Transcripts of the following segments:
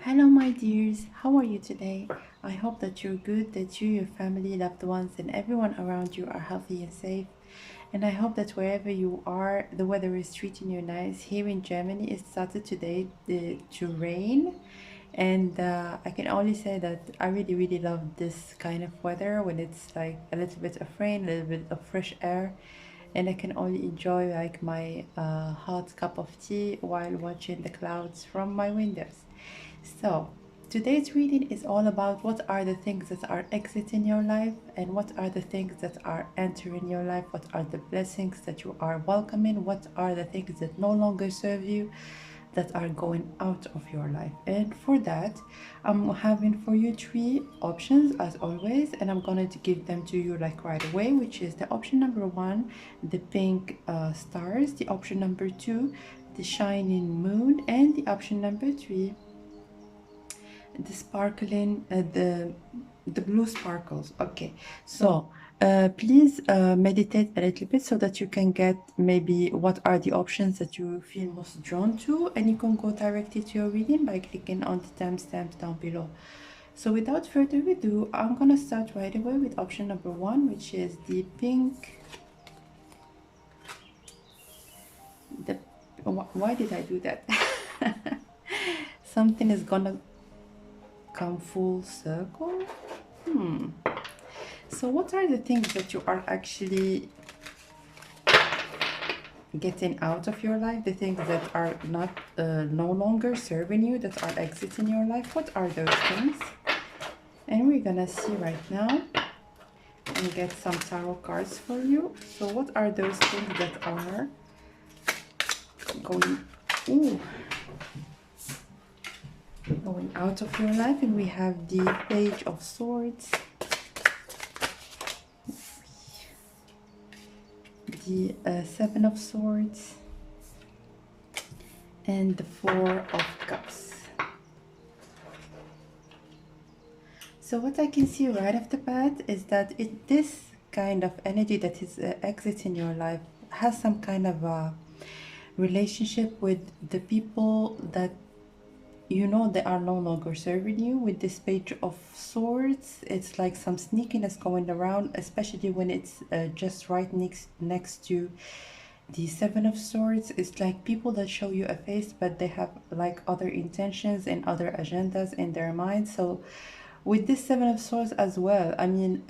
Hello, my dears. How are you today? I hope that you're good, that you, your family, loved ones, and everyone around you are healthy and safe. And I hope that wherever you are, the weather is treating you nice. Here in Germany, it started today to rain. And I can only say that I really, really love this kind of weather when it's like a little bit of rain, a little bit of fresh air. And I can only enjoy like my hot cup of tea while watching the clouds from my windows. So, today's reading is all about what are the things that are exiting your life and what are the things that are entering your life, what are the blessings that you are welcoming, what are the things that no longer serve you, that are going out of your life. And for that, I'm having for you three options as always, and I'm going to give them to you like right away, which is the option number one, the pink stars, the option number two, the shining moon, and the option number three, the sparkling the blue sparkles. Okay, so please meditate a little bit so that you can get maybe what are the options that you feel most drawn to, and you can go directly to your reading by clicking on the timestamps down below. So without further ado, I'm gonna start right away with option number one, which is the pink. Why did I do that? Something is gonna come full circle. So what are the things that you are actually getting out of your life, the things that are not no longer serving you, that are exiting your life? What are those things? And we're gonna see right now and get some tarot cards for you. So what are those things that are going going out of your life? And we have the Page of Swords, the Seven of Swords, and the Four of Cups. So what I can see right off the bat is that this kind of energy that is exiting your life has some kind of a relationship with the people that you know they are no longer serving you. With this Page of Swords, it's like some sneakiness going around, especially when it's just right next to the Seven of Swords. It's like people that show you a face, but they have like other intentions and other agendas in their mind. So with this Seven of Swords as well, I mean,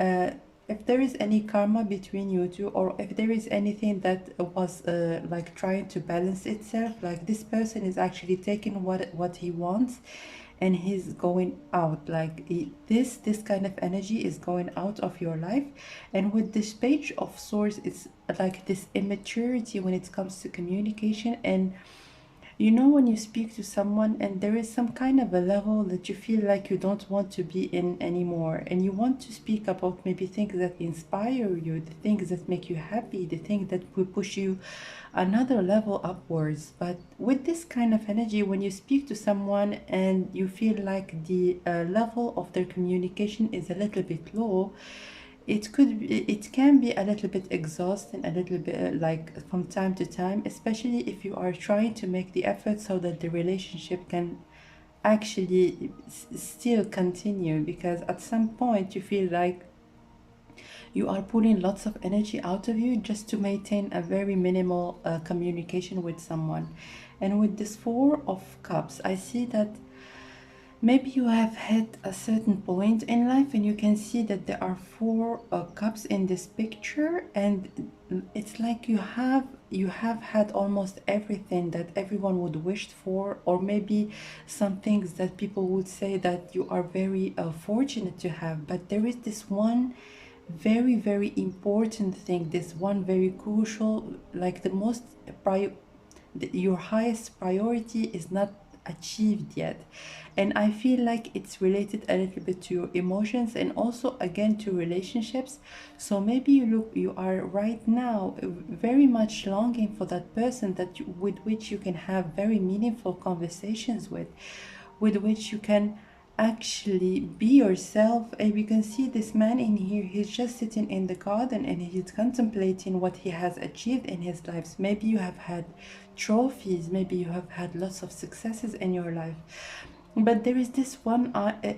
if there is any karma between you two, or if there is anything that was like trying to balance itself, like this person is actually taking what he wants and he's going out, like this kind of energy is going out of your life. And with this Page of Swords, it's like this immaturity when it comes to communication. And you know, when you speak to someone and there is some kind of a level that you feel like you don't want to be in anymore, and you want to speak about maybe things that inspire you, the things that make you happy, the things that will push you another level upwards. But with this kind of energy, when you speak to someone and you feel like the level of their communication is a little bit low, it can be a little bit exhausting, a little bit like from time to time, especially if you are trying to make the effort so that the relationship can actually still continue, because at some point you feel like you are pulling lots of energy out of you just to maintain a very minimal communication with someone. And with this Four of Cups, I see that maybe you have hit a certain point in life, and you can see that there are four cups in this picture, and it's like you have had almost everything that everyone would wish for, or maybe some things that people would say that you are very fortunate to have. But there is this one very, very important thing, this one very crucial, like the most your highest priority is not achieved yet. And I feel like it's related a little bit to your emotions and also again to relationships. So maybe you are right now very much longing for that person that with which you can have very meaningful conversations with which you can actually be yourself. And you can see this man in here, he's just sitting in the garden and he's contemplating what he has achieved in his life. Maybe you have had trophies, maybe you have had lots of successes in your life. But there is this one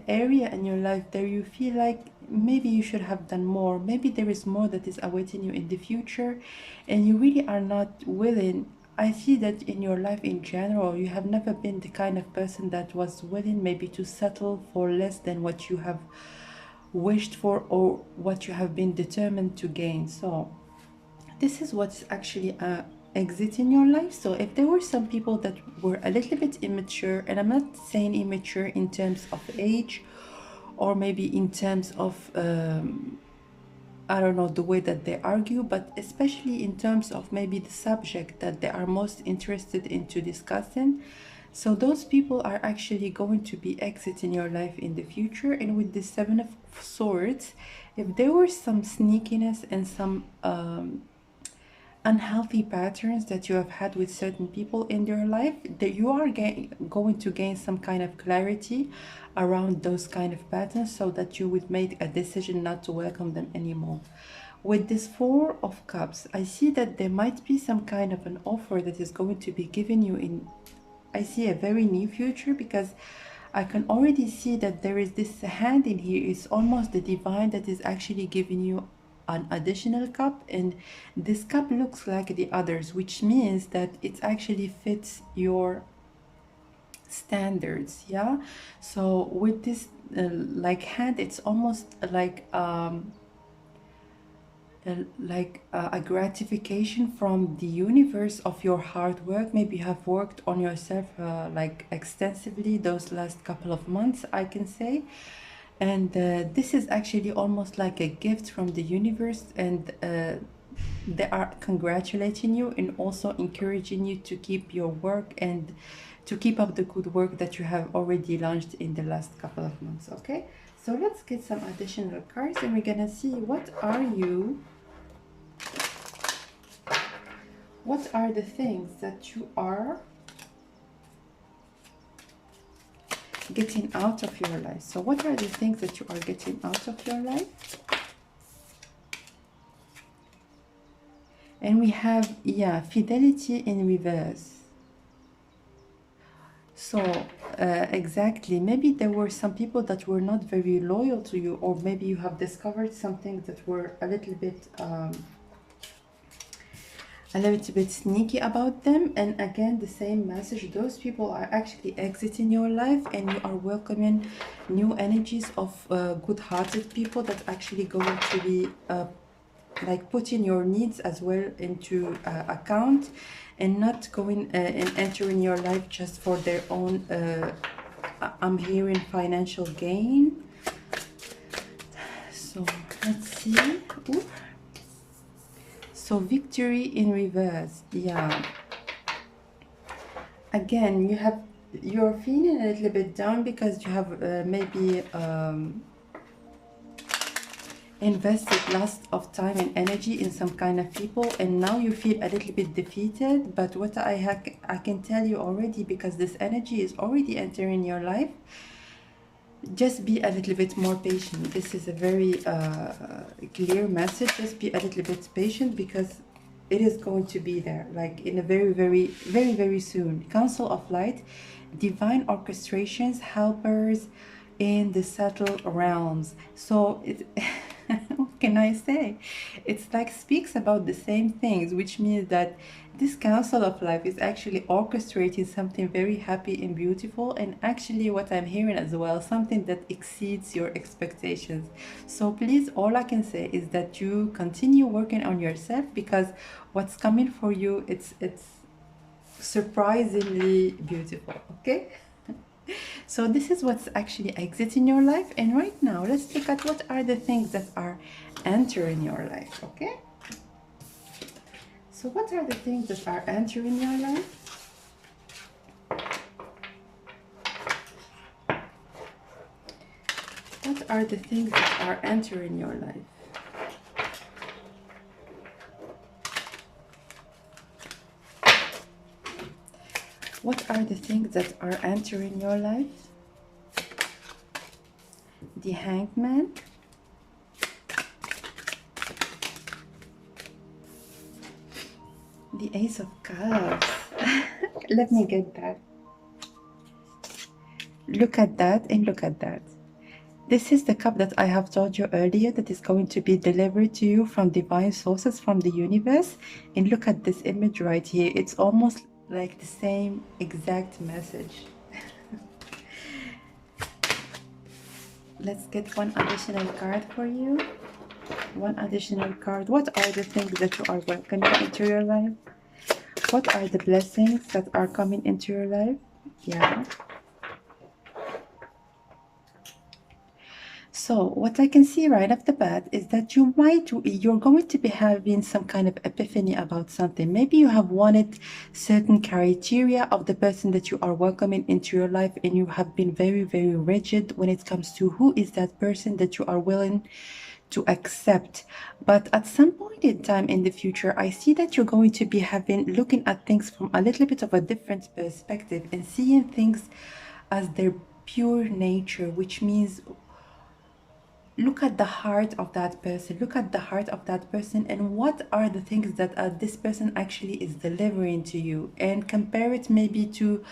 area in your life that you feel like maybe you should have done more. Maybe there is more that is awaiting you in the future, and you really are not willing. I see that in your life in general, you have never been the kind of person that was willing maybe to settle for less than what you have wished for or what you have been determined to gain. So this is what's actually a exit in your life. So if there were some people that were a little bit immature, and I'm not saying immature in terms of age or maybe in terms of I don't know, the way that they argue, but especially in terms of maybe the subject that they are most interested into discussing. So those people are actually going to be exiting your life in the future. And with the Seven of Swords, if there was some sneakiness and some unhealthy patterns that you have had with certain people in your life, that you are going to gain some kind of clarity around those kind of patterns, so that you would make a decision not to welcome them anymore. With this Four of Cups, I see that there might be some kind of an offer that is going to be given you in, I see, a very near future, because I can already see that there is this hand in here. It's almost the divine that is actually giving you an additional cup, and this cup looks like the others, which means that it actually fits your standards. Yeah, so with this like hand, it's almost like a gratification from the universe of your hard work. Maybe you have worked on yourself like extensively those last couple of months, I can say. And this is actually almost like a gift from the universe, and they are congratulating you and also encouraging you to keep your work and to keep up the good work that you have already launched in the last couple of months. Okay, so let's get some additional cards, and we're gonna see what are the things that you are getting out of your life. So what are the things that you are getting out of your life? And we have, yeah, fidelity in reverse. So exactly, maybe there were some people that were not very loyal to you, or maybe you have discovered some things that were a little bit sneaky about them. And again, the same message, those people are actually exiting your life, and you are welcoming new energies of good-hearted people that actually going to be like putting your needs as well into account, and not going and entering your life just for their own I'm hearing financial gain. So let's see. Ooh. So victory in reverse. Yeah, again, you're feeling a little bit down because you have maybe invested lots of time and energy in some kind of people, and now you feel a little bit defeated. But what I can tell you already, because this energy is already entering your life, just be a little bit more patient. This is a very clear message. Just be a little bit patient, because it is going to be there, like in a very soon. Council of Light, divine orchestrations, helpers in the subtle realms. So it what can I say? It's like speaks about the same things, which means that this Council of Life is actually orchestrating something very happy and beautiful, and actually what I'm hearing as well, something that exceeds your expectations. So please, all I can say is that you continue working on yourself, because what's coming for you, it's surprisingly beautiful. Okay, so this is what's actually exiting your life. And right now, let's look at what are the things that are entering your life. Okay, so what are the things that are entering your life? What are the things that are entering your life? What are the things that are entering your life? The Hangman. The Ace of Cups. Let me get that. Look at that and look at that. This is the cup that I have told you earlier that is going to be delivered to you from divine sources from the universe. And look at this image right here. It's almost like the same exact message. Let's get one additional card for you. One additional card. What are the things that you are welcoming into your life? What are the blessings that are coming into your life? Yeah. So what I can see right off the bat is that you're going to be having some kind of epiphany about something. Maybe you have wanted certain criteria of the person that you are welcoming into your life, and you have been very, very rigid when it comes to who is that person that you are willing to accept. But at some point in time in the future, I see that you're going to be looking at things from a little bit of a different perspective and seeing things as their pure nature, which means look at the heart of that person. Look at the heart of that person, and what are the things that this person actually is delivering to you, and compare it maybe to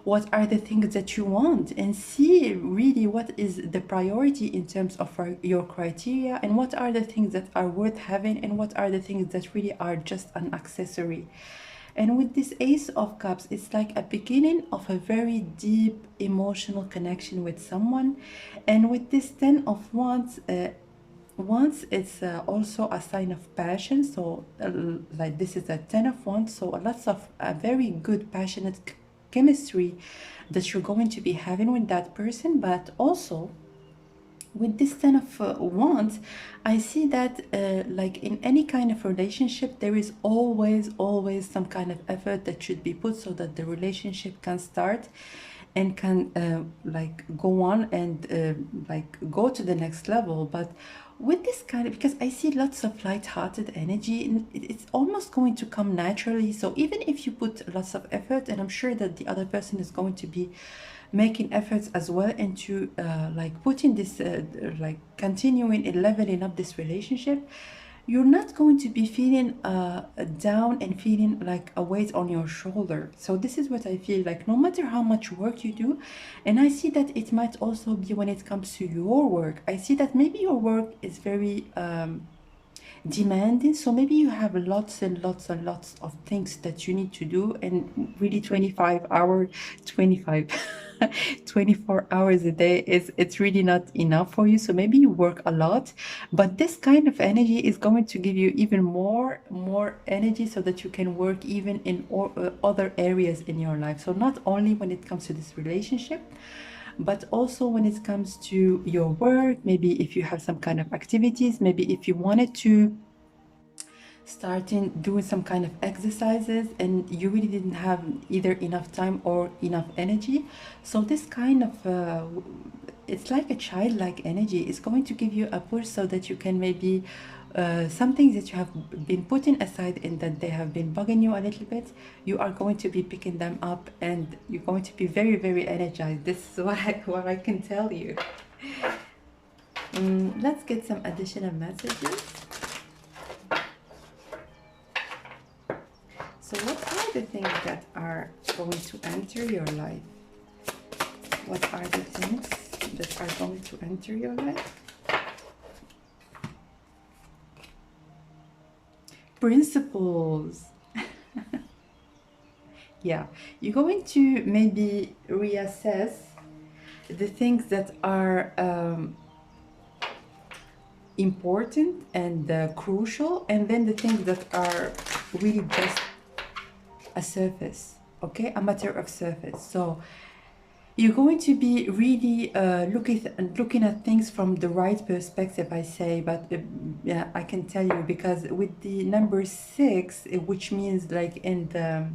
what are the things that you want, and see really what is the priority in terms of your criteria, and what are the things that are worth having, and what are the things that really are just an accessory. And with this Ace of Cups, it's like a beginning of a very deep emotional connection with someone. And with this Ten of Wands, it's also a sign of passion. So like this is a Ten of Wands, so lots of very good passionate chemistry that you're going to be having with that person. But also with this Ten of Wands, I see that like in any kind of relationship, there is always some kind of effort that should be put so that the relationship can start and can like go on and like go to the next level. But with this kind of, because I see lots of light-hearted energy, and it's almost going to come naturally. So even if you put lots of effort, and I'm sure that the other person is going to be making efforts as well into like putting this like continuing and leveling up this relationship, you're not going to be feeling down and feeling like a weight on your shoulder. So this is what I feel like, no matter how much work you do. And I see that it might also be when it comes to your work. I see that maybe your work is very demanding, so maybe you have lots and lots and lots of things that you need to do, and really 24 hours a day it's really not enough for you. So maybe you work a lot, but this kind of energy is going to give you even more energy so that you can work even in other areas in your life. So not only when it comes to this relationship, but also when it comes to your work. Maybe if you have some kind of activities, maybe if you wanted to starting doing some kind of exercises and you really didn't have either enough time or enough energy. So this kind of it's like a childlike energy. It's going to give you a push so that you can maybe some things that you have been putting aside and that they have been bugging you a little bit, you are going to be picking them up and you're going to be very, very energized. This is what I can tell you. Let's get some additional messages. So what are the things that are going to enter your life? What are the things that are going to enter your life? Principles. Yeah, you're going to maybe reassess the things that are important and crucial, and then the things that are really just a surface, okay, a matter of surface. So you're going to be really looking at things from the right perspective, I say. But yeah, I can tell you, because with the number 6, which means like in the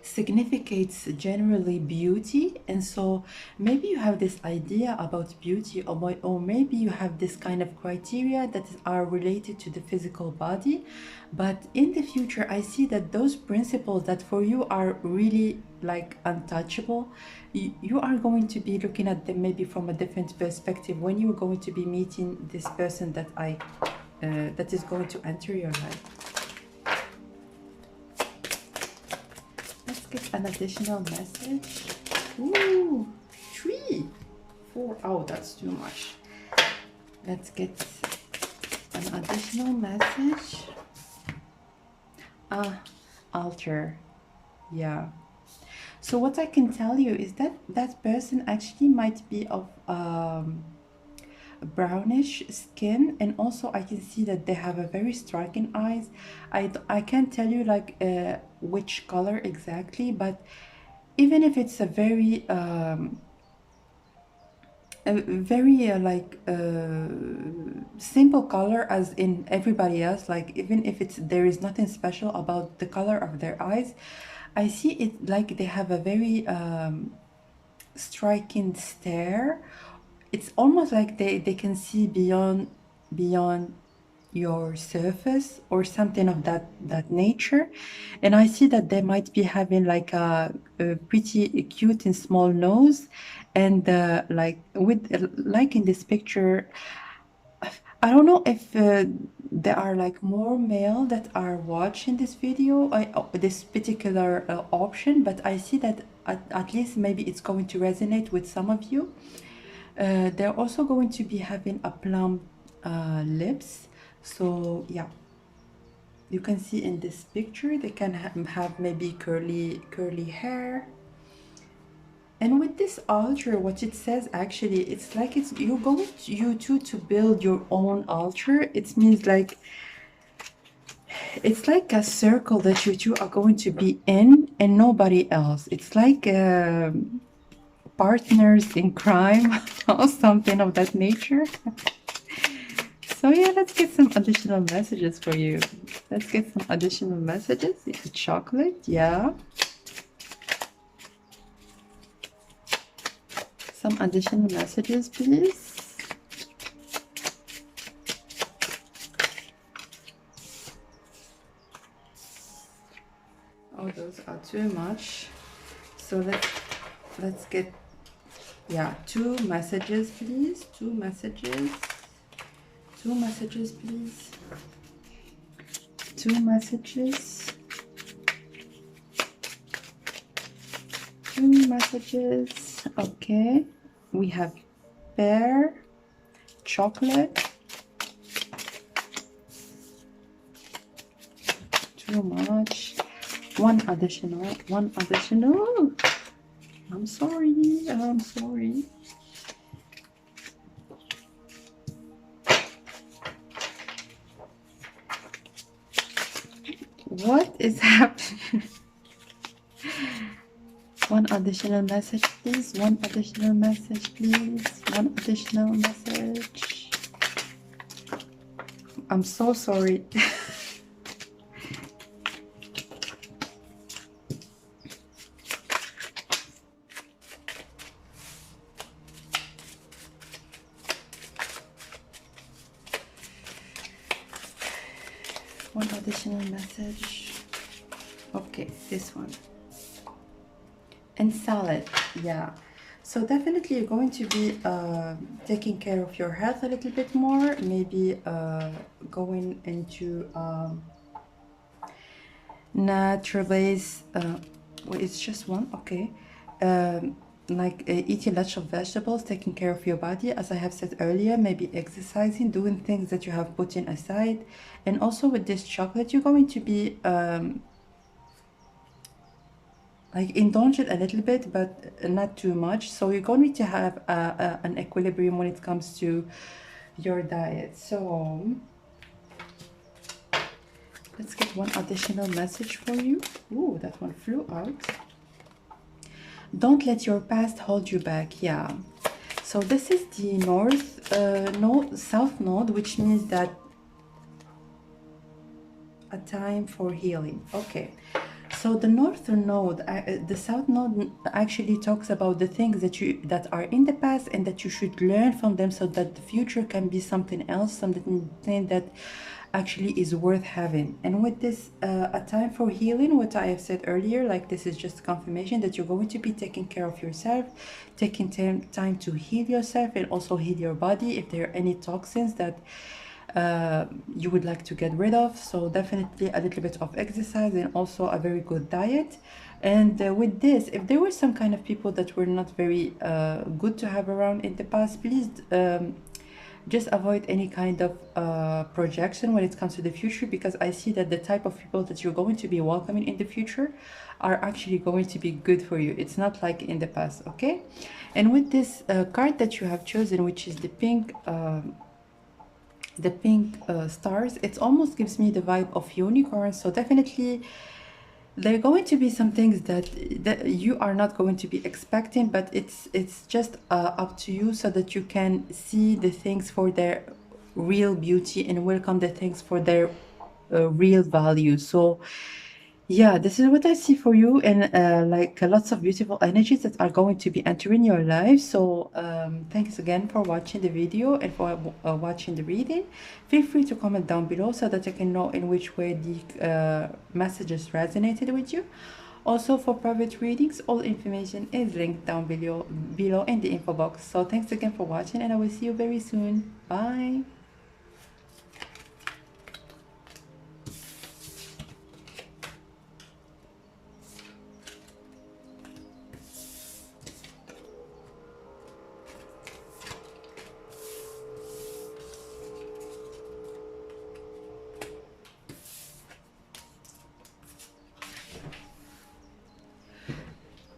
significates generally beauty, and so maybe you have this idea about beauty, or maybe you have this kind of criteria that are related to the physical body. But in the future, I see that those principles that for you are really like untouchable, you are going to be looking at them maybe from a different perspective when you're going to be meeting this person that is going to enter your life. Let's get an additional message. Ooh, 3, 4. Oh, that's too much. Let's get an additional message. Altar. Yeah. So what I can tell you is that that person actually might be of brownish skin, and also I can see that they have a very striking eyes. I can't tell you like which color exactly, but even if it's a very simple color as in everybody else, like even if it's there is nothing special about the color of their eyes, I see it like they have a very striking stare. It's almost like they can see beyond your surface or something of that nature. And I see that they might be having like a pretty cute and small nose, and like with like in this picture, I don't know if there are like more male that are watching this video, this particular option, but I see that at least maybe it's going to resonate with some of you. They're also going to be having a plump lips. So yeah, you can see in this picture they can have maybe curly hair. And with this altar, what it says actually, it's like you're going to build your own altar. It means like it's like a circle that you two are going to be in and nobody else. It's like partners in crime or something of that nature. So yeah, let's get some additional messages for you. Let's get some additional messages. It's chocolate, yeah. Some additional messages, please. Oh, those are too much. So let's get, yeah, 2 messages, please. 2 messages. 2 messages, please. 2 messages. 2 messages. Okay. We have pear, chocolate. Too much. One additional. I'm sorry. What is happening? One additional message, please. One additional message, please. One additional message. I'm so sorry. One additional message. Okay, this one. And salad, yeah. So definitely you're going to be taking care of your health a little bit more, maybe going into natural base. Well, it's just one, okay. Like eating lots of vegetables, taking care of your body, as I have said earlier, maybe exercising, doing things that you have put in aside. And also with this chocolate, you're going to be like indulge it a little bit, but not too much. So you're going to have an equilibrium when it comes to your diet. So let's get one additional message for you. Ooh, that one flew out. Don't let your past hold you back. Yeah. So this is the south node, which means that a time for healing. Okay. So the northern node, the south node actually talks about the things that are in the past and that you should learn from them, so that the future can be something else, something that actually is worth having. And with this, a time for healing, what I have said earlier, like this is just confirmation that you're going to be taking care of yourself, taking time to heal yourself and also heal your body if there are any toxins that you would like to get rid of. So definitely a little bit of exercise and also a very good diet. And with this, if there were some kind of people that were not very good to have around in the past, please just avoid any kind of projection when it comes to the future, because I see that the type of people that you're going to be welcoming in the future are actually going to be good for you. It's not like in the past, okay? And with this card that you have chosen, which is the pink stars, it almost gives me the vibe of unicorn. So definitely there are going to be some things that you are not going to be expecting, but it's just up to you, so that you can see the things for their real beauty and welcome the things for their real value. So yeah, this is what I see for you, and like lots of beautiful energies that are going to be entering your life. So thanks again for watching the video and for watching the reading. Feel free to comment down below so that I can know in which way the messages resonated with you. Also, for private readings, all information is linked down below in the info box. So thanks again for watching, and I will see you very soon. Bye.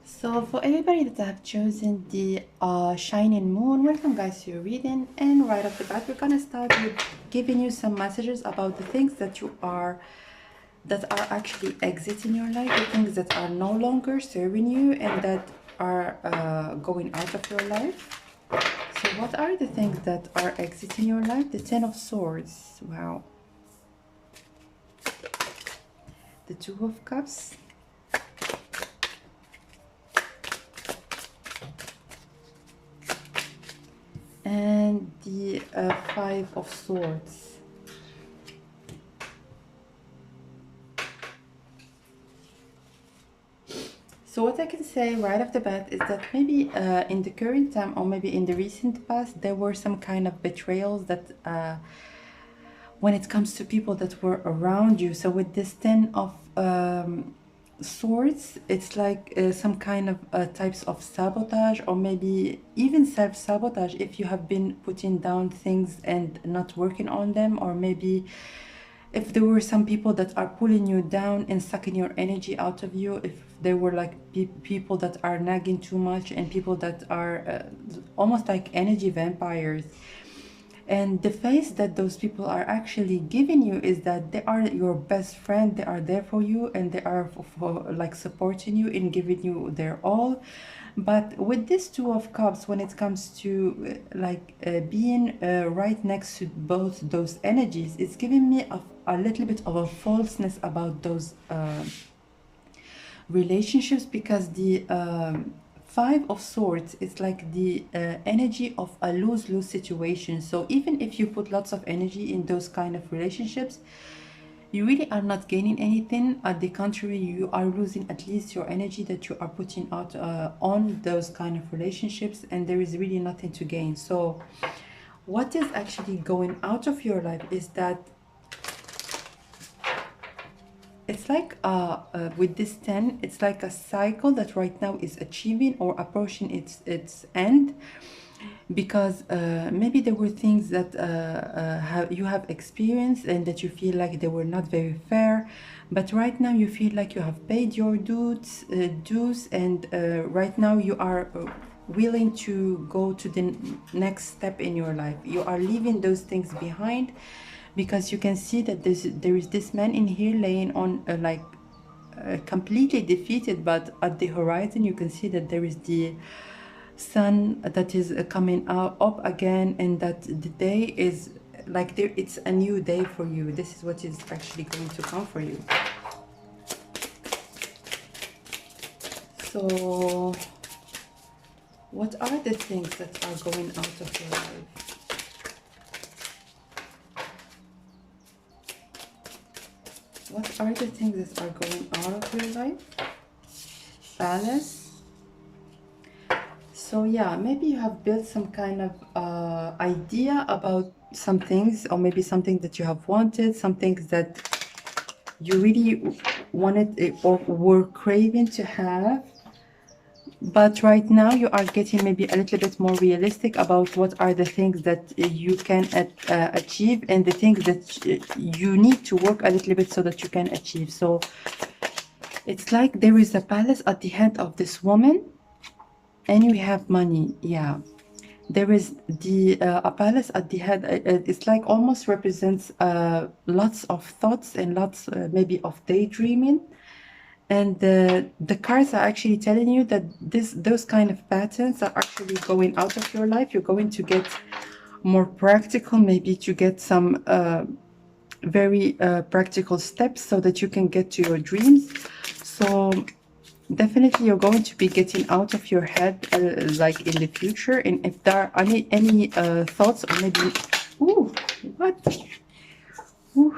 So for everybody that have chosen the shining moon, welcome guys to your reading. And right off the bat, we're gonna start with giving you some messages about the things that are actually exiting your life, the things that are no longer serving you and that are going out of your life. So what are the things that are exiting your life? The Ten of Swords. Wow. The Two of Cups. And the Five of Swords. So what I can say right off the bat is that maybe in the current time, or maybe in the recent past, there were some kind of betrayals that when it comes to people that were around you. So with this Ten of Swords, it's like some kind of types of sabotage, or maybe even self-sabotage, if you have been putting down things and not working on them, or maybe if there were some people that are pulling you down and sucking your energy out of you, if there were like people that are nagging too much, and people that are almost like energy vampires. And the face that those people are actually giving you is that they are your best friend, they are there for you, and they are for like supporting you and giving you their all. But with this Two of Cups, when it comes to being right next to both those energies, it's giving me a little bit of a falseness about those relationships, because the Five of Swords is like the energy of a lose-lose situation. So even if you put lots of energy in those kind of relationships, you really are not gaining anything. At the contrary, you are losing at least your energy that you are putting out on those kind of relationships, and there is really nothing to gain. So what is actually going out of your life is that it's like with this 10, it's like a cycle that right now is achieving or approaching its end, because maybe there were things that you have experienced and that you feel like they were not very fair, but right now you feel like you have paid your dues, and right now you are willing to go to the next step in your life. You are leaving those things behind, because you can see that there is this man in here laying on completely defeated, but at the horizon you can see that there is the sun that is coming up again, and that the day is like it's a new day for you. This is what is actually going to come for you. So what are the things that are going out of your life? What are the things that are going out of your life? Balance. So yeah, maybe you have built some kind of idea about some things, or maybe something that you have wanted, some things that you really wanted it or were craving to have. But right now you are getting maybe a little bit more realistic about what are the things that you can achieve, and the things that you need to work a little bit so that you can achieve. So it's like there is a palace at the head of this woman, and you have money. Yeah, there is the a palace at the head. It's like almost represents lots of thoughts and lots maybe of daydreaming. And the cards are actually telling you that those kind of patterns are actually going out of your life. You're going to get more practical, maybe to get some very practical steps so that you can get to your dreams. So definitely you're going to be getting out of your head like in the future. And if there are any thoughts or maybe, ooh, what? Ooh.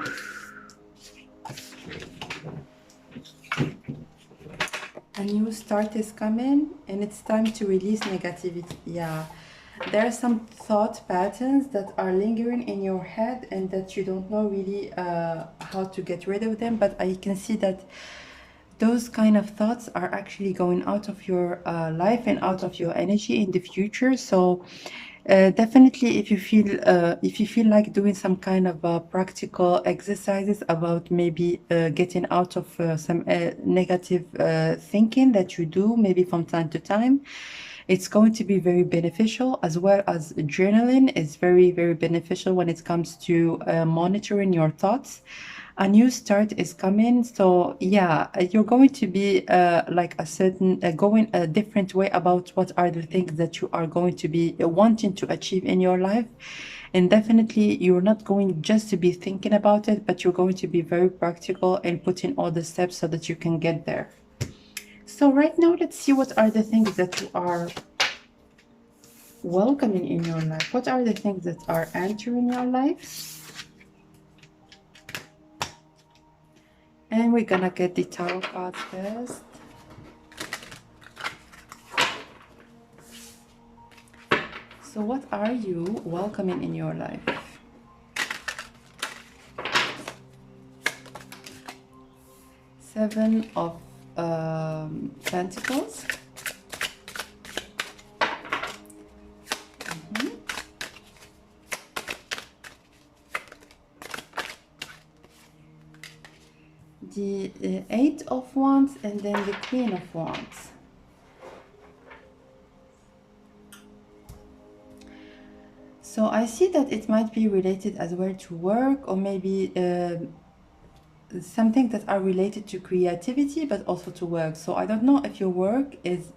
A new start is coming, and it's time to release negativity. Yeah, there are some thought patterns that are lingering in your head and that you don't know really how to get rid of them. But I can see that those kind of thoughts are actually going out of your life and out of your energy in the future. So definitely, if you feel like doing some kind of practical exercises about maybe getting out of some negative thinking that you do maybe from time to time, it's going to be very beneficial, as well as journaling is very, very beneficial when it comes to monitoring your thoughts. A new start is coming. So yeah, you're going to be like a certain going a different way about what are the things that you are going to be wanting to achieve in your life. And definitely you're not going just to be thinking about it, but you're going to be very practical and putting all the steps so that you can get there. So right now, let's see what are the things that you are welcoming in your life. What are the things that are entering your life? And we're gonna get the tarot cards first. So what are you welcoming in your life? Seven of Pentacles. The Eight of Wands, and then the Queen of Wands. So I see that it might be related as well to work, or maybe something that are related to creativity, but also to work. So I don't know if your work is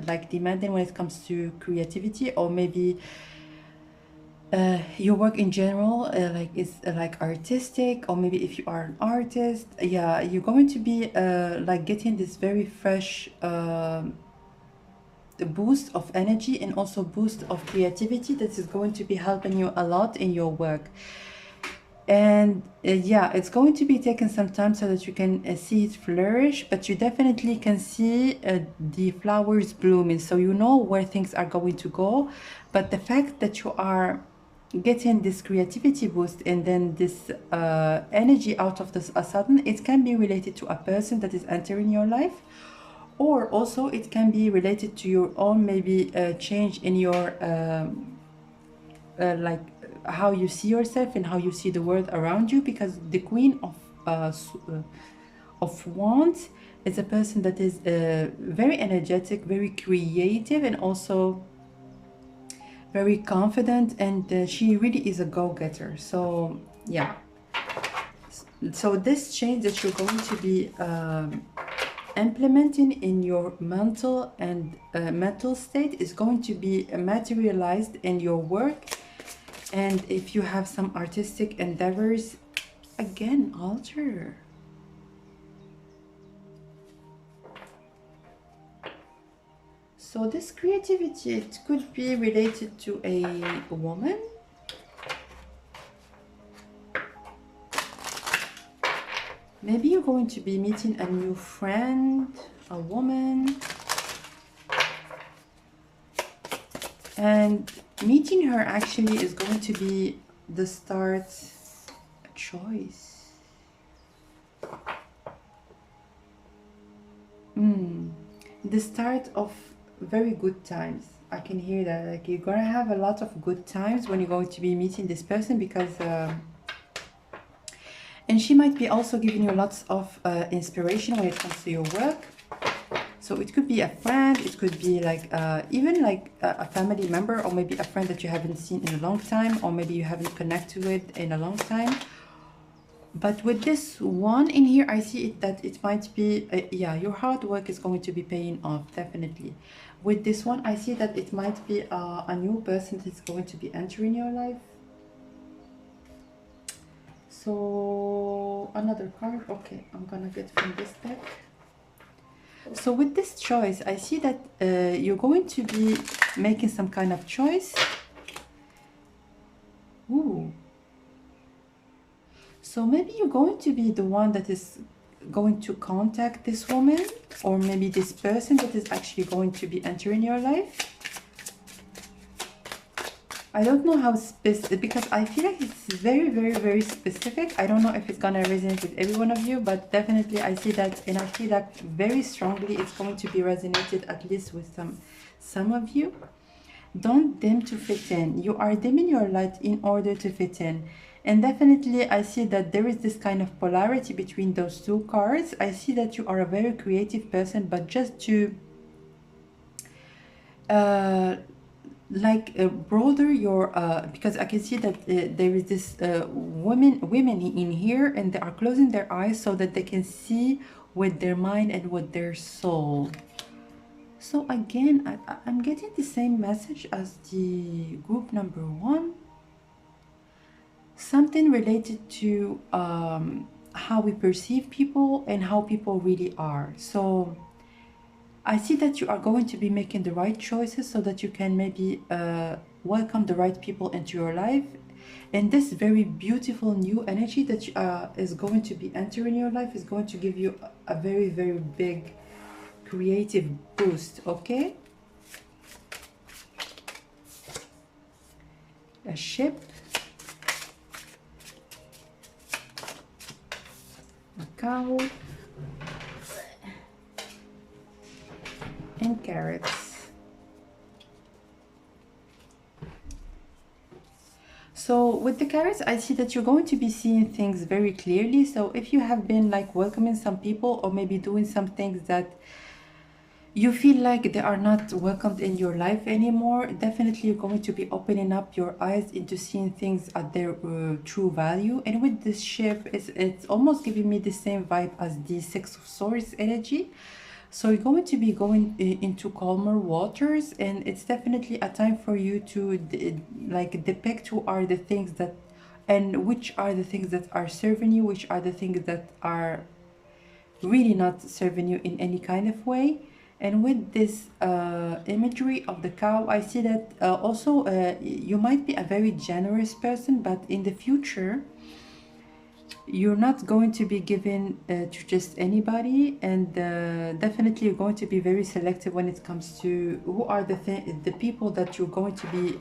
like demanding when it comes to creativity, or maybe your work in general like is like artistic, or maybe if you are an artist, yeah, you're going to be like getting this very fresh boost of energy and also boost of creativity that is going to be helping you a lot in your work. And yeah, it's going to be taking some time so that you can see it flourish, but you definitely can see the flowers blooming, so you know where things are going to go. But the fact that you are getting this creativity boost and then this energy out of this a sudden, it can be related to a person that is entering your life, or also it can be related to your own maybe change in your like how you see yourself and how you see the world around you, because the Queen of Wands is a person that is very energetic, very creative, and also very confident, and she really is a go-getter. So yeah, so this change that you're going to be implementing in your mental and mental state is going to be materialized in your work. And if you have some artistic endeavors, again, altar. So this creativity, it could be related to a woman. Maybe you're going to be meeting a new friend, a woman. And meeting her actually is going to be the start, a choice. The start of very good times. I can hear that. Like you're gonna have a lot of good times when you're going to be meeting this person, because and she might be also giving you lots of inspiration when it comes to your work. So it could be a friend, it could be like even like a family member, or maybe a friend that you haven't seen in a long time, or maybe you haven't connected with in a long time. But with this one in here, I see it that it might be, yeah, your hard work is going to be paying off, definitely. With this one, I see that it might be a new person that's going to be entering your life. So another card, okay, I'm gonna get from this deck. So with this choice, I see that you're going to be making some kind of choice. Ooh. So maybe you're going to be the one that is going to contact this woman, or maybe this person that is actually going to be entering your life. I don't know how specific, because I feel like it's very, very, very specific. I don't know if it's gonna resonate with every one of you, but definitely I see that, and I feel that very strongly it's going to be resonated at least with some of you. Don't dim to fit in. You are dimming your light in order to fit in. And definitely I see that there is this kind of polarity between those two cards. I see that you are a very creative person, but just to broader your because I can see that there is this women in here, and they are closing their eyes so that they can see with their mind and with their soul. So again, I'm getting the same message as the group number one. Something related to how we perceive people and how people really are. So I see that you are going to be making the right choices so that you can maybe welcome the right people into your life. And this very beautiful new energy that is going to be entering your life is going to give you a very, very big creative boost, okay? A ship. A cow. And carrots. So with the carrots, I see that you're going to be seeing things very clearly. So if you have been like welcoming some people, or maybe doing some things that you feel like they are not welcomed in your life anymore, definitely you're going to be opening up your eyes into seeing things at their true value. And with this ship, it's almost giving me the same vibe as the Six of Swords energy. So you're going to be going into calmer waters, and it's definitely a time for you to depict who are the things that, and which are the things that are serving you, which are the things that are really not serving you in any kind of way. And with this imagery of the cow, I see that also you might be a very generous person, but in the future, you're not going to be given to just anybody, and definitely you're going to be very selective when it comes to who are the people that you're going to be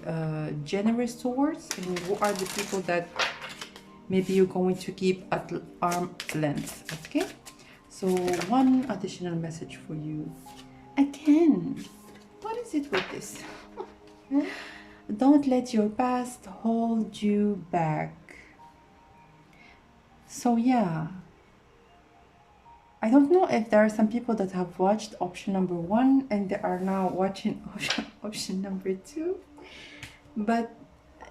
generous towards, and who are the people that maybe you're going to keep at arm's length, okay? So one additional message for you. Again, what is it with this? Don't let your past hold you back. So yeah, I don't know if there are some people that have watched option number one and they are now watching option number two. But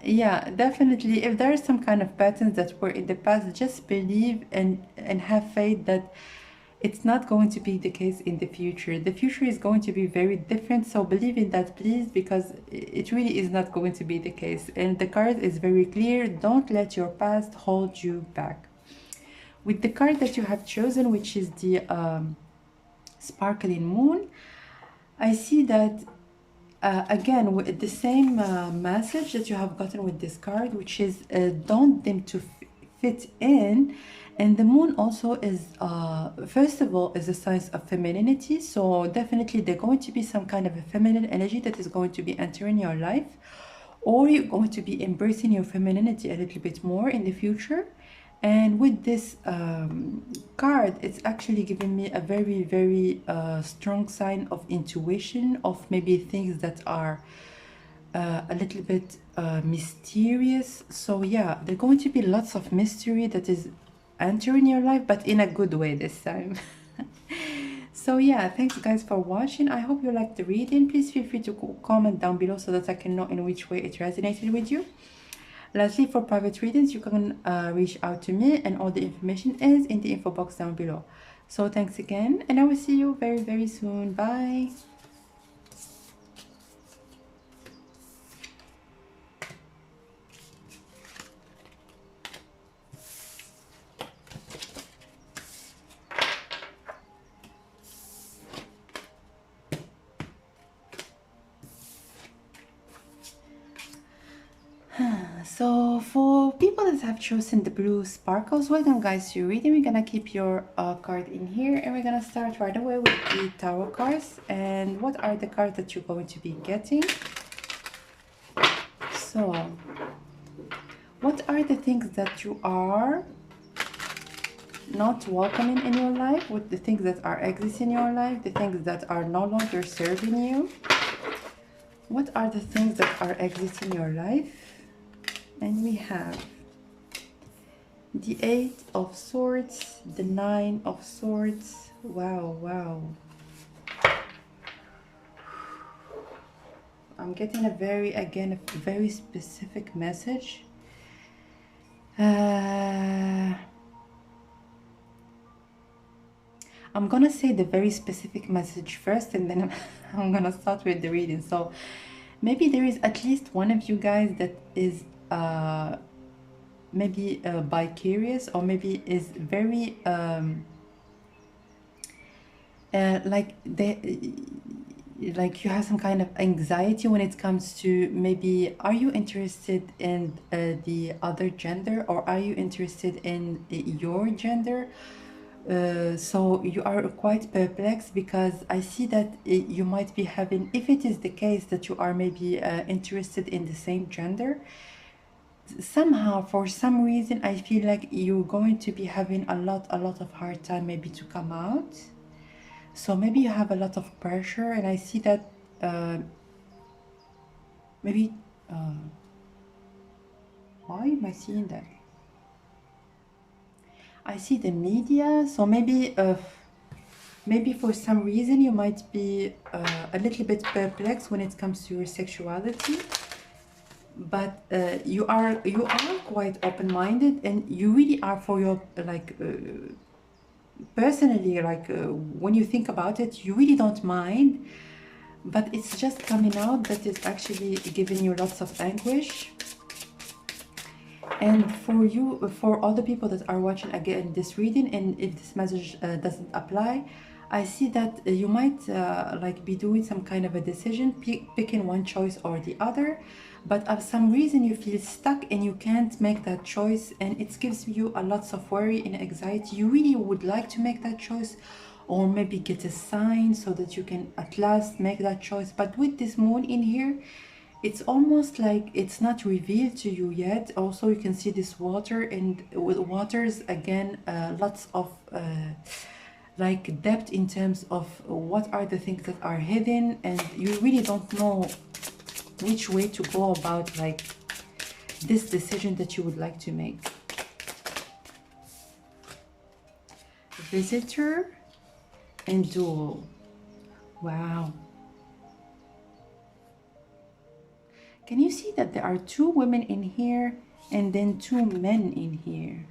yeah, definitely, if there are some kind of patterns that were in the past, just believe and have faith that it's not going to be the case in the future. The future is going to be very different. So believe in that, please, because it really is not going to be the case. And the card is very clear. Don't let your past hold you back. With the card that you have chosen, which is the Sparkling Moon, I see that again with the same message that you have gotten with this card, which is don't dim to fit in. And the moon also is first of all is a sign of femininity, so definitely there's going to be some kind of a feminine energy that is going to be entering your life, or you're going to be embracing your femininity a little bit more in the future. And with this card, it's actually giving me a very, very strong sign of intuition, of maybe things that are a little bit mysterious. So yeah, there are going to be lots of mystery that is entering your life, but in a good way this time. So yeah, thanks guys for watching. I hope you liked the reading. Please feel free to comment down below so that I can know in which way it resonated with you. Lastly, for private readings, you can reach out to me, and all the information is in the info box down below. So thanks again, and I will see you very, very soon. Bye. So for people that have chosen the blue sparkles, welcome guys to your reading. We're gonna keep your card in here, and we're gonna start right away with the tarot cards. And what are the cards that you're going to be getting? So what are the things that you are not welcoming in your life, with the things that are exiting your life, the things that are no longer serving you? What are the things that are exiting your life? And we have the 8 of Swords, the 9 of Swords. Wow, wow. I'm getting a very, again, a very specific message. I'm gonna say the very specific message first, and then I'm gonna start with the reading. So maybe there is at least one of you guys that is maybe bi-curious, or maybe is very like you have some kind of anxiety when it comes to, maybe are you interested in the other gender, or are you interested in your gender? So you are quite perplexed, because I see that you might be having, if it is the case that you are maybe interested in the same gender, somehow for some reason I feel like you're going to be having a lot of hard time maybe to come out. So maybe you have a lot of pressure, and I see that maybe why am I seeing that? I see the media. So maybe maybe for some reason you might be a little bit perplexed when it comes to your sexuality, but you are quite open-minded, and you really are, for your like personally, like when you think about it, you really don't mind, but it's just coming out that it's actually giving you lots of anguish. And for you, for all the people that are watching again this reading, and if this message doesn't apply, I see that you might like be doing some kind of a decision, picking one choice or the other, but of some reason you feel stuck and you can't make that choice, and it gives you a lots of worry and anxiety. You really would like to make that choice, or maybe get a sign so that you can at last make that choice, but with this moon in here, it's almost like it's not revealed to you yet. Also, you can see this water, and with waters again, lots of like depth in terms of what are the things that are hidden, and you really don't know which way to go about like this decision that you would like to make. Visitor and duel. Wow. Can you see that there are 2 women in here and then 2 men in here?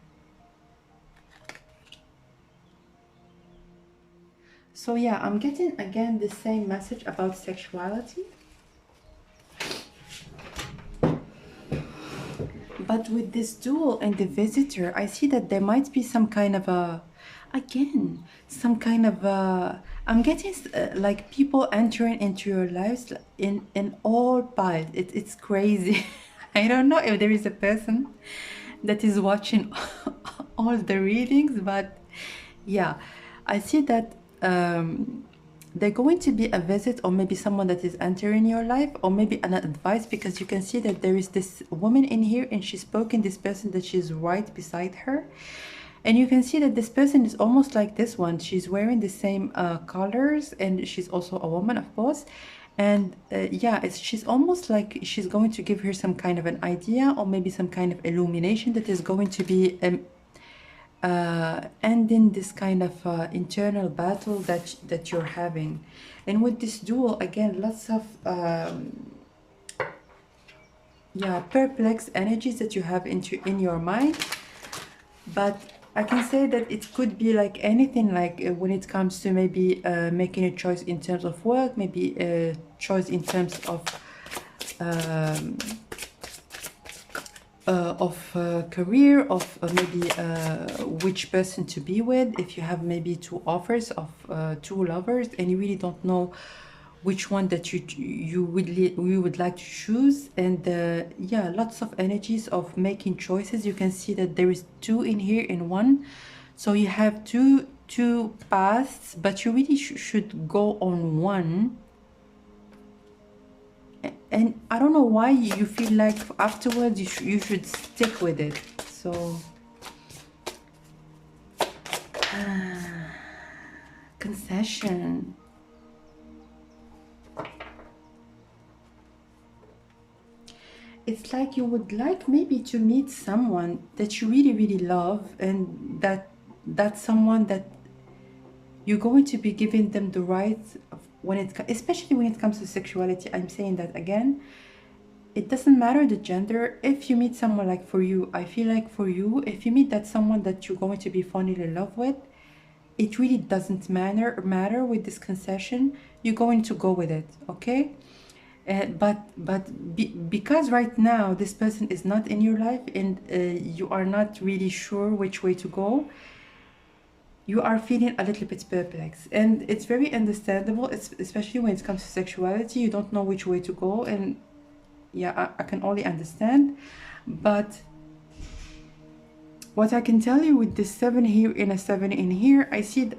So yeah, I'm getting again the same message about sexuality. But with this duel and the visitor, I see that there might be some kind of a, again, some kind of a, I'm getting like people entering into your lives in all piles. It's crazy. I don't know if there is a person that is watching all the readings, but yeah, I see that they're going to be a visit, or maybe someone that is entering your life, or maybe an advice, because you can see that there is this woman in here and she's spoken this person that she's right beside her. And you can see that this person is almost like this one. She's wearing the same colors, and she's also a woman, of course. And yeah, she's almost like she's going to give her some kind of an idea, or maybe some kind of illumination that is going to be ending this kind of internal battle that you're having. And with this duel, again, lots of yeah, perplexed energies that you have in your mind. But I can say that it could be like anything, like when it comes to maybe making a choice in terms of work, maybe a choice in terms of career, of maybe which person to be with. If you have maybe two offers of two lovers and you really don't know which one that you would like to choose. And yeah, lots of energies of making choices. You can see that there is two in here in one, so you have two paths, but you really should go on one. And I don't know why you feel like afterwards you should stick with it. So concession. It's like you would like maybe to meet someone that you really love, and that's someone that you're going to be giving them the right of especially when it comes to sexuality. I'm saying that again, it doesn't matter the gender. If you meet someone like for you, I feel like for you, if you meet that someone that you're going to be falling in love with, it really doesn't matter with this concession. You're going to go with it, okay? Because right now this person is not in your life, and you are not really sure which way to go, you are feeling a little bit perplexed. And it's very understandable, especially when it comes to sexuality. You don't know which way to go, and yeah, I can only understand. But what I can tell you with this 7 here and a 7 in here, I see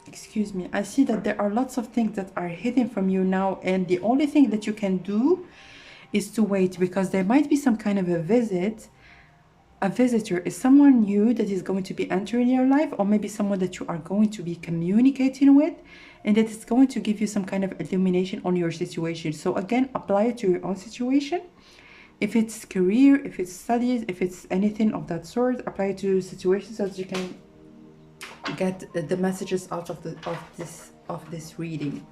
excuse me, I see that there are lots of things that are hidden from you now, and the only thing that you can do is to wait, because there might be some kind of a visitor is someone new that is going to be entering your life, or maybe someone that you are going to be communicating with, and that is going to give you some kind of illumination on your situation. So again, apply it to your own situation. If it's career, if it's studies, if it's anything of that sort, apply it to situations so that you can get the messages out of this reading.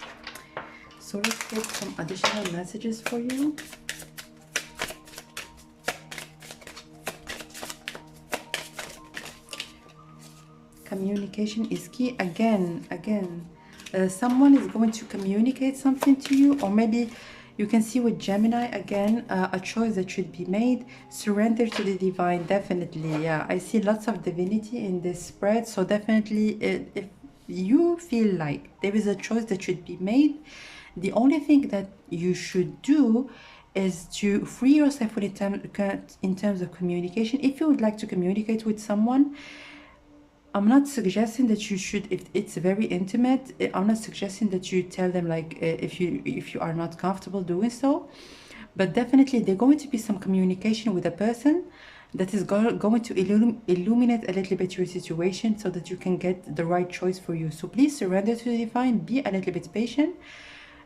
So let's get some additional messages for you. Communication is key. Again, someone is going to communicate something to you, or maybe you can see with Gemini again, a choice that should be made. Surrender to the divine, definitely. Yeah, I see lots of divinity in this spread. So definitely, if you feel like there is a choice that should be made, the only thing that you should do is to free yourself in terms of communication. If you would like to communicate with someone, I'm not suggesting that you should, if it's very intimate, I'm not suggesting that you tell them like if you are not comfortable doing so. But definitely there's going to be some communication with a person that is going to illuminate a little bit your situation, so that you can get the right choice for you. So please surrender to the divine, be a little bit patient,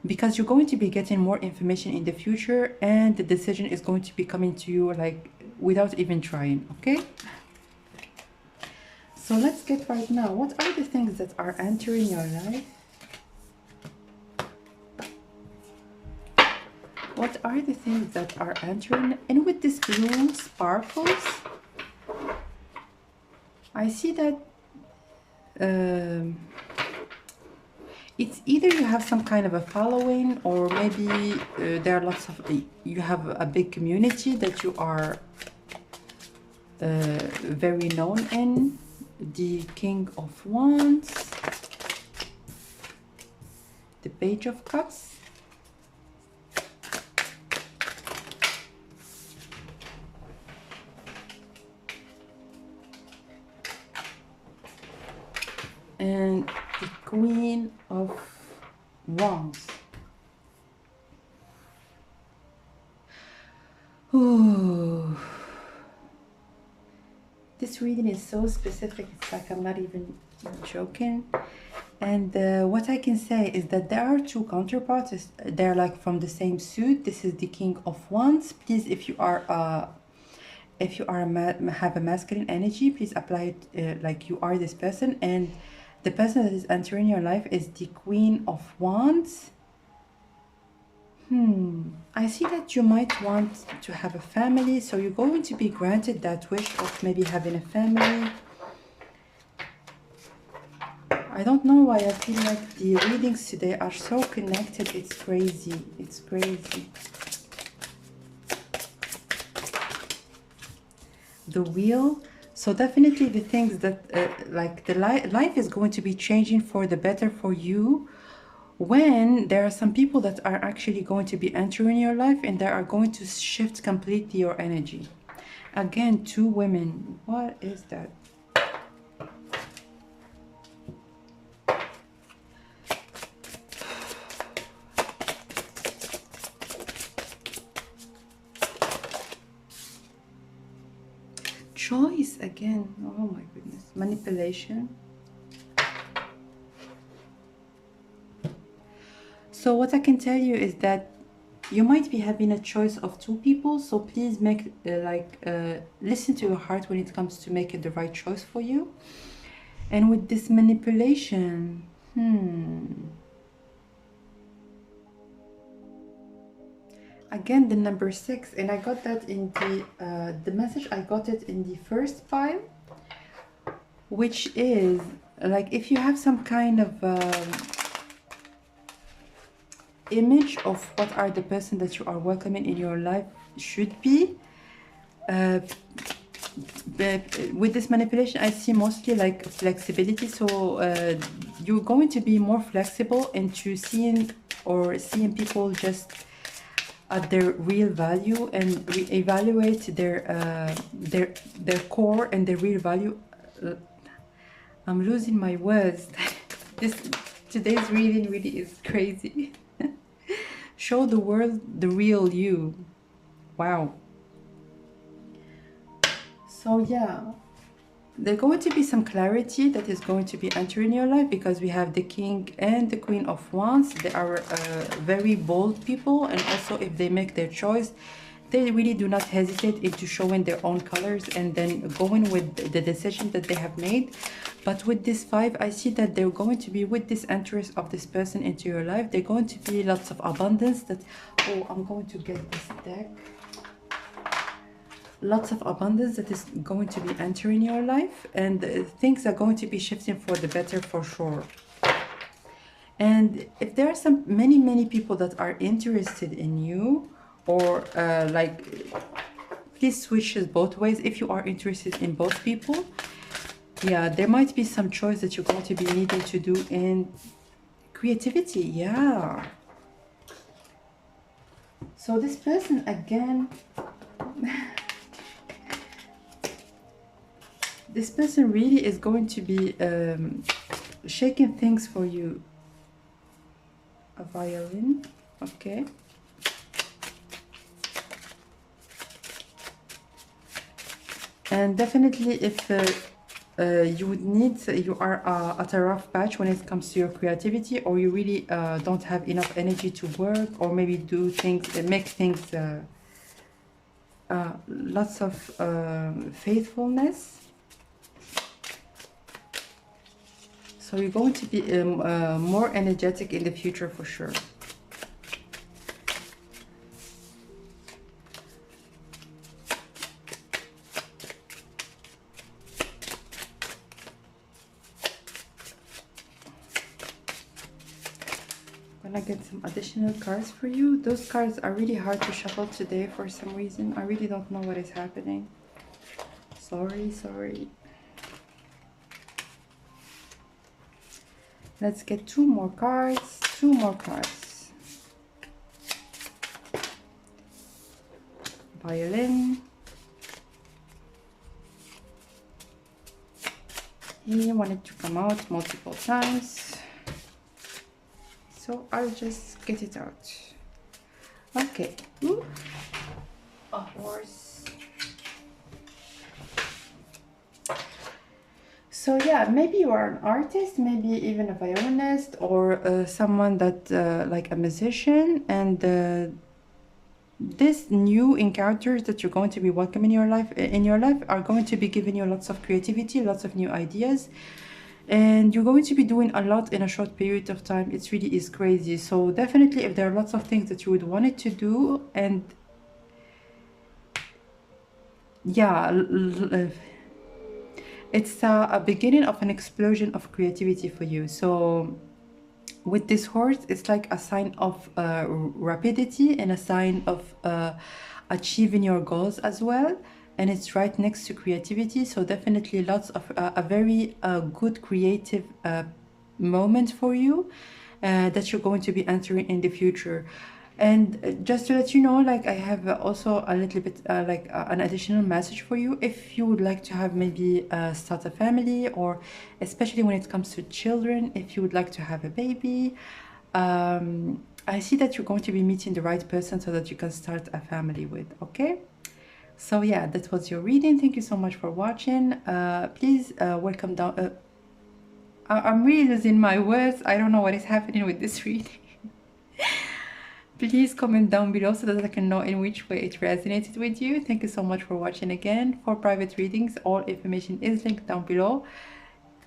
because you're going to be getting more information in the future, and the decision is going to be coming to you like without even trying, okay? So let's get right now, what are the things that are entering your life? What are the things that are entering? And with this blue sparkles, I see that it's either you have some kind of a following, or maybe there are lots of, you have a big community that you are very known in. The King of Wands, the Page of Cups, and the Queen of Wands. Ooh. This reading is so specific, it's like I'm not even joking. And what I can say is that there are two counterparts. They're like from the same suit. This is the King of Wands. Please, if you are have a masculine energy, please apply it like you are this person. And the person that is entering your life is the Queen of Wands. I see that you might want to have a family, so you're going to be granted that wish of maybe having a family. I don't know why I feel like the readings today are so connected. It's crazy. It's crazy. The Wheel. So definitely the things that like the life is going to be changing for the better for you, when there are some people that are actually going to be entering your life and they are going to shift completely your energy. Again, two women. What is that? Choice again. Oh my goodness. Manipulation. So what I can tell you is that you might be having a choice of two people. So please make listen to your heart when it comes to making the right choice for you. And with this manipulation, again, the number 6, and I got that in the message. I got it in the first pile, which is like if you have some kind of image of what are the person that you are welcoming in your life should be. But with this manipulation, I see mostly like flexibility. So you're going to be more flexible into seeing people just at their real value and evaluate their core and their real value. I'm losing my words. Today's reading really is crazy. Show the world the real you. Wow. So yeah, there's going to be some clarity that is going to be entering your life, because we have the King and the Queen of Wands. They are very bold people, and also if they make their choice, they really do not hesitate into showing their own colors and then going with the decision that they have made. But with this 5, I see that they're going to be, with this entrance of this person into your life, they're going to be lots of abundance. That, oh, I'm going to get this deck. Lots of abundance that is going to be entering your life, and things are going to be shifting for the better for sure. And if there are many people that are interested in you, or please switch it both ways. If you are interested in both people, yeah, there might be some choice that you're going to be needing to do in creativity. Yeah. So this person again, this person really is going to be shaking things for you. A violin, okay. And definitely if you would need, you are at a rough patch when it comes to your creativity, or you really don't have enough energy to work, or maybe do things, make things, lots of faithfulness. So you're going to be more energetic in the future for sure. I'm gonna get some additional cards for you. Those cards are really hard to shuffle today for some reason. I really don't know what is happening. Sorry. Let's get two more cards. Violin. He wanted to come out multiple times. so I'll just get it out. Okay. Ooh. A horse. So yeah, maybe you are an artist, maybe even a violinist, or someone that like a musician, and this new encounters that you're going to be welcoming in your life are going to be giving you lots of creativity, lots of new ideas, and you're going to be doing a lot in a short period of time. It really is crazy. So definitely, if there are lots of things that you would want to do, and yeah, it's a beginning of an explosion of creativity for you. So with this horse, it's like a sign of rapidity and a sign of achieving your goals as well. And it's right next to creativity. So definitely lots of a very good creative moment for you that you're going to be entering in the future. And just to let you know, like I have also a little bit like an additional message for you. If you would like to have maybe start a family, or especially when it comes to children, if you would like to have a baby, I see that you're going to be meeting the right person so that you can start a family with. Okay, so yeah, that was your reading. Thank you so much for watching. Please welcome down. I'm really losing my words. I don't know what is happening with this reading. Please comment down below so that I can know in which way it resonated with you. Thank you so much for watching again. For private readings, all information is linked down below.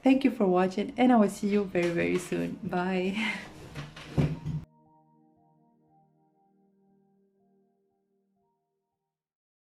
Thank you for watching, and I will see you very, very soon. Bye.